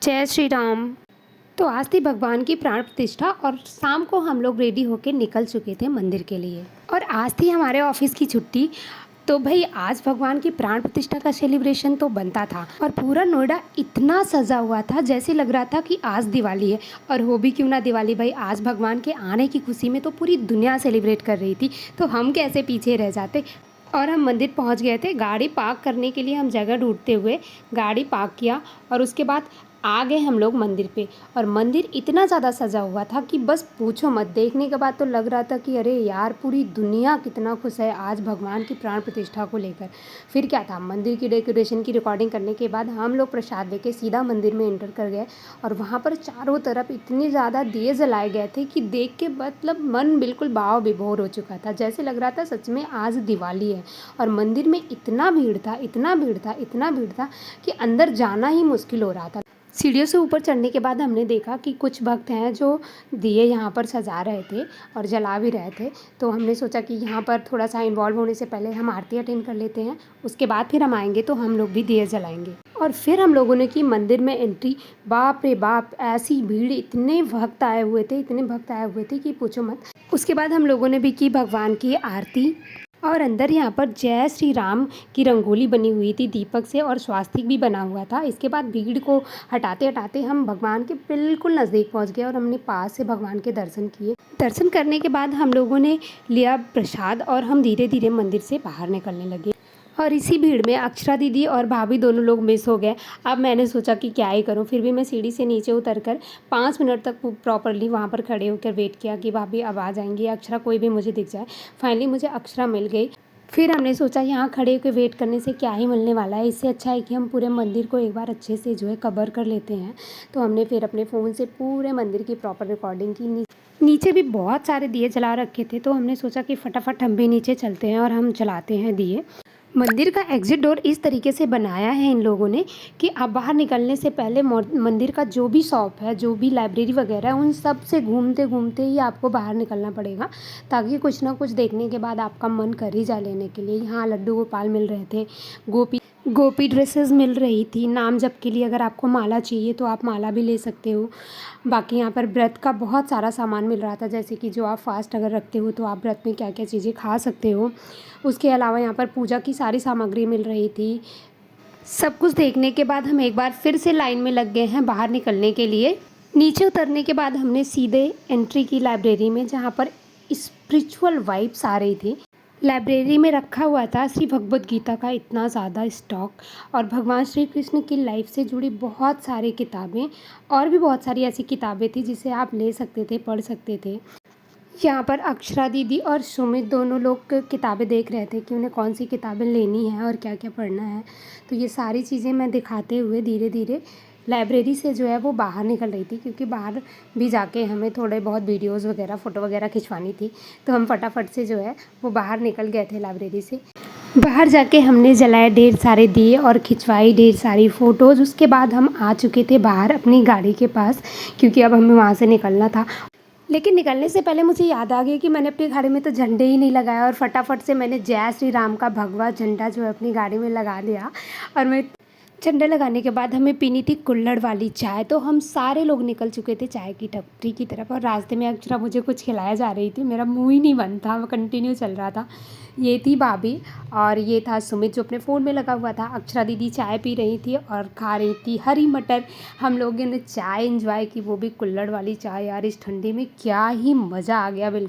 जय श्री राम। तो आज थी भगवान की प्राण प्रतिष्ठा और शाम को हम लोग रेडी होके निकल चुके थे मंदिर के लिए। और आज थी हमारे ऑफिस की छुट्टी। तो भाई आज भगवान की प्राण प्रतिष्ठा का सेलिब्रेशन तो बनता था और पूरा नोएडा इतना सजा हुआ था जैसे लग रहा था कि आज दिवाली है। और हो भी क्यों ना दिवाली भाई, आज भगवान के आने की खुशी में तो पूरी दुनिया सेलिब्रेट कर रही थी, तो हम कैसे पीछे रह जाते। और हम मंदिर पहुंच गए थे। गाड़ी पार्क करने के लिए हम जगह ढूंढते हुए गाड़ी पार्क किया और उसके बाद आ गए हम लोग मंदिर पे। और मंदिर इतना ज़्यादा सजा हुआ था कि बस पूछो मत। देखने के बाद तो लग रहा था कि अरे यार, पूरी दुनिया कितना खुश है आज भगवान की प्राण प्रतिष्ठा को लेकर। फिर क्या था, मंदिर की डेकोरेशन की रिकॉर्डिंग करने के बाद हम लोग प्रसाद लेके सीधा मंदिर में एंटर कर गए। और वहाँ पर चारों तरफ इतने ज़्यादा दिए जलाए गए थे कि देख के मतलब मन बिल्कुल भाव विभोर हो चुका था। जैसे लग रहा था सच में आज दिवाली है। और मंदिर में इतना भीड़ था, इतना भीड़ था, इतना भीड़ था कि अंदर जाना ही मुश्किल हो रहा था। सीढ़ियों से ऊपर चढ़ने के बाद हमने देखा कि कुछ भक्त हैं जो दिए यहाँ पर सजा रहे थे और जला भी रहे थे। तो हमने सोचा कि यहाँ पर थोड़ा सा इन्वॉल्व होने से पहले हम आरती अटेंड कर लेते हैं, उसके बाद फिर हम आएंगे तो हम लोग भी दिए जलाएंगे। और फिर हम लोगों ने की मंदिर में एंट्री। बाप रे बाप, ऐसी भीड़, इतने भक्त आए हुए थे, इतने भक्त आए हुए थे कि पूछो मत। उसके बाद हम लोगों ने भी की भगवान की आरती। और अंदर यहाँ पर जय श्री राम की रंगोली बनी हुई थी दीपक से और स्वास्तिक भी बना हुआ था। इसके बाद भीड़ को हटाते हटाते हम भगवान के बिल्कुल नज़दीक पहुँच गए और हमने पास से भगवान के दर्शन किए। दर्शन करने के बाद हम लोगों ने लिया प्रसाद और हम धीरे धीरे मंदिर से बाहर निकलने लगे। और इसी भीड़ में अक्षरा दीदी और भाभी दोनों लोग मिस हो गए। अब मैंने सोचा कि क्या ही करूं, फिर भी मैं सीढ़ी से नीचे उतर कर 5 मिनट तक प्रॉपरली वहां पर खड़े होकर वेट किया कि भाभी अब आ जाएंगी, अक्षरा कोई भी मुझे दिख जाए। फाइनली मुझे अक्षरा मिल गई। फिर हमने सोचा यहाँ खड़े होकर वेट करने से क्या ही मिलने वाला है, इससे अच्छा है कि हम पूरे मंदिर को एक बार अच्छे से जो है कवर कर लेते हैं। तो हमने फिर अपने फ़ोन से पूरे मंदिर की प्रॉपर रिकॉर्डिंग की। नीचे भी बहुत सारे दिए जला रखे थे, तो हमने सोचा कि फटाफट हम भी नीचे चलते हैं और हम जलाते हैं दिए। मंदिर का एग्जिट डोर इस तरीके से बनाया है इन लोगों ने कि आप बाहर निकलने से पहले मंदिर का जो भी शॉप है, जो भी लाइब्रेरी वगैरह है, उन सब से घूमते घूमते ही आपको बाहर निकलना पड़ेगा, ताकि कुछ ना कुछ देखने के बाद आपका मन कर ही जाए लेने के लिए। यहाँ लड्डू गोपाल मिल रहे थे, गोपी ड्रेसेस मिल रही थी, नाम जप के लिए अगर आपको माला चाहिए तो आप माला भी ले सकते हो। बाकी यहाँ पर व्रत का बहुत सारा सामान मिल रहा था, जैसे कि जो आप फास्ट अगर रखते हो तो आप व्रत में क्या क्या चीज़ें खा सकते हो। उसके अलावा यहाँ पर पूजा की सारी सामग्री मिल रही थी। सब कुछ देखने के बाद हम एक बार फिर से लाइन में लग गए हैं बाहर निकलने के लिए। नीचे उतरने के बाद हमने सीधे एंट्री की लाइब्रेरी में, जहाँ पर स्पिरिचुअल वाइब्स आ रही थी। लाइब्रेरी में रखा हुआ था श्री भगवद गीता का इतना ज़्यादा स्टॉक और भगवान श्री कृष्ण की लाइफ से जुड़ी बहुत सारी किताबें और भी बहुत सारी ऐसी किताबें थी जिसे आप ले सकते थे, पढ़ सकते थे। यहाँ पर अक्षरा दीदी और सुमित दोनों लोग किताबें देख रहे थे कि उन्हें कौन सी किताबें लेनी है और क्या क्या पढ़ना है। तो ये सारी चीज़ें मैं दिखाते हुए धीरे धीरे लाइब्रेरी से जो है वो बाहर निकल रही थी, क्योंकि बाहर भी जाके हमें थोड़े बहुत वीडियोस वगैरह, फ़ोटो वगैरह खिंचवानी थी। तो हम फटाफट से जो है वो बाहर निकल गए थे लाइब्रेरी से। बाहर जाके हमने जलाए ढेर सारे दिए और खिंचवाई ढेर सारी फ़ोटोज़। उसके बाद हम आ चुके थे बाहर अपनी गाड़ी के पास, क्योंकि अब हमें वहाँ से निकलना था। लेकिन निकलने से पहले मुझे याद आ गया कि मैंने अपनी गाड़ी में तो झंडे ही नहीं लगाया और फटाफट से मैंने जय श्री राम का भगवा झंडा जो है अपनी गाड़ी में लगा लिया। और मैं झंडा लगाने के बाद हमें पीनी थी कुल्हड़ वाली चाय, तो हम सारे लोग निकल चुके थे चाय की टपरी की तरफ। और रास्ते में अक्षरा मुझे कुछ खिलाया जा रही थी, मेरा मुंह ही नहीं बंद था, वो कंटिन्यू चल रहा था। ये थी भाभी और ये था सुमित जो अपने फ़ोन में लगा हुआ था। अक्षरा दीदी चाय पी रही थी और खा रही थी हरी मटर। हम लोगों ने चाय एंजॉय की, वो भी कुल्हड़ वाली चाय। यार इस ठंडी में क्या ही मज़ा आ गया। बिल्कुल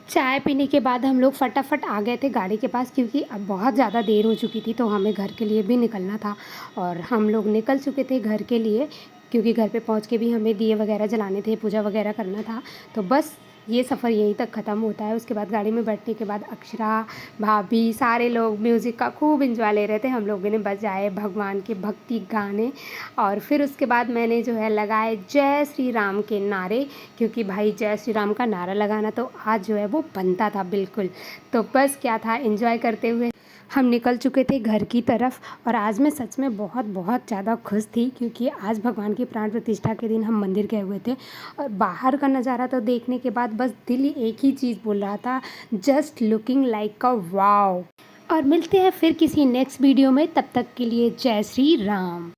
चाय पीने के बाद हम लोग फटाफट आ गए थे गाड़ी के पास, क्योंकि अब बहुत ज़्यादा देर हो चुकी थी, तो हमें घर के लिए भी निकलना था। और हम लोग निकल चुके थे घर के लिए, क्योंकि घर पे पहुंच के भी हमें दिए वगैरह जलाने थे, पूजा वगैरह करना था। तो बस ये सफ़र यहीं तक ख़त्म होता है। उसके बाद गाड़ी में बैठने के बाद अक्षरा, भाभी, सारे लोग म्यूज़िक का खूब इंजॉय ले रहे थे। हम लोगों ने बजाए भगवान के भक्ति गाने और फिर उसके बाद मैंने जो है लगाए जय श्री राम के नारे, क्योंकि भाई जय श्री राम का नारा लगाना तो आज जो है वो बनता था बिल्कुल। तो बस क्या था, एंजॉय करते हुए हम निकल चुके थे घर की तरफ। और आज मैं सच में बहुत बहुत ज़्यादा खुश थी, क्योंकि आज भगवान की प्राण प्रतिष्ठा के दिन हम मंदिर गए हुए थे। और बाहर का नज़ारा तो देखने के बाद बस दिल एक ही चीज़ बोल रहा था, जस्ट लुकिंग लाइक अ वाव। और मिलते हैं फिर किसी नेक्स्ट वीडियो में, तब तक के लिए जय श्री राम।